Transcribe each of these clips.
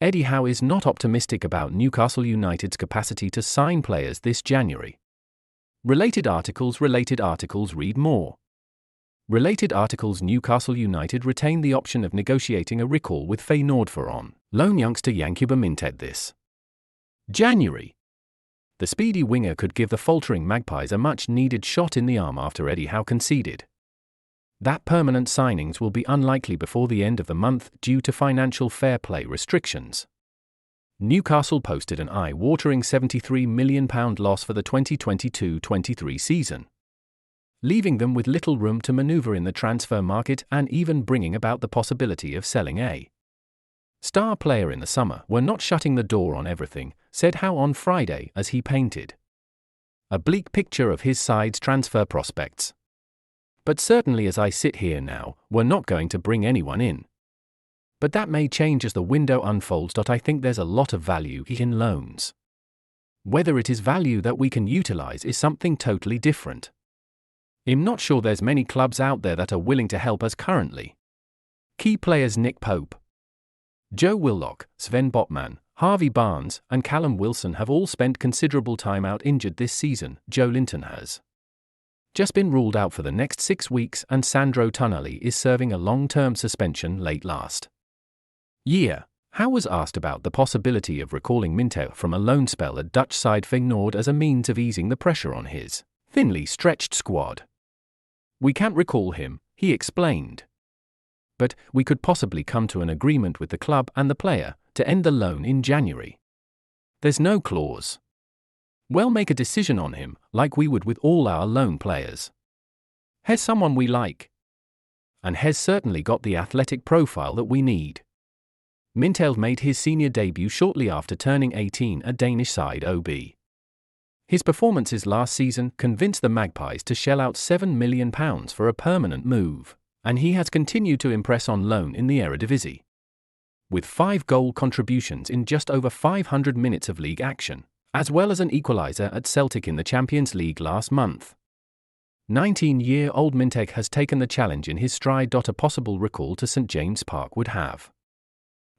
Eddie Howe is not optimistic about Newcastle United's capacity to sign players this January. Related articles, read more. Related articles. Newcastle United retain the option of negotiating a recall with Feyenoord for on-loan youngster Yankuba Minteh this January. The speedy winger could give the faltering Magpies a much-needed shot in the arm after Eddie Howe conceded that permanent signings will be unlikely before the end of the month due to financial fair play restrictions. Newcastle posted an eye-watering £73 million loss for the 2022-23 season, leaving them with little room to maneuver in the transfer market and even bringing about the possibility of selling a star player in the summer. "We're not shutting the door on everything," said Howe on Friday as he painted a bleak picture of his side's transfer prospects. "But certainly as I sit here now, we're not going to bring anyone in. But that may change as the window unfolds. I think there's a lot of value in loans. Whether it is value that we can utilize is something totally different. I'm not sure there's many clubs out there that are willing to help us currently." Key players Nick Pope, Joe Willock, Sven Botman, Harvey Barnes, and Callum Wilson have all spent considerable time out injured this season. Joe Linton has just been ruled out for the next 6 weeks, and Sandro Tonali is serving a long-term suspension late last year. Howe was asked about the possibility of recalling Minteh from a loan spell at Dutch side Feyenoord as a means of easing the pressure on his thinly stretched squad. "We can't recall him," he explained. "But we could possibly come to an agreement with the club and the player to end the loan in January. There's no clause. We'll make a decision on him, like we would with all our loan players. He's someone we like, and has certainly got the athletic profile that we need." Minteh made his senior debut shortly after turning 18 at Danish side OB. His performances last season convinced the Magpies to shell out £7 million for a permanent move, and he has continued to impress on loan in the Eredivisie, with 5 goal contributions in just over 500 minutes of league action, as well as an equaliser at Celtic in the Champions League last month. 19-year-old Minteh has taken the challenge in his stride. A possible recall to St James Park would have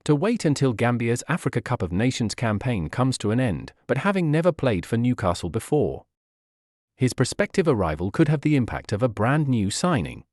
to wait until Gambia's Africa Cup of Nations campaign comes to an end, but having never played for Newcastle before, his prospective arrival could have the impact of a brand new signing.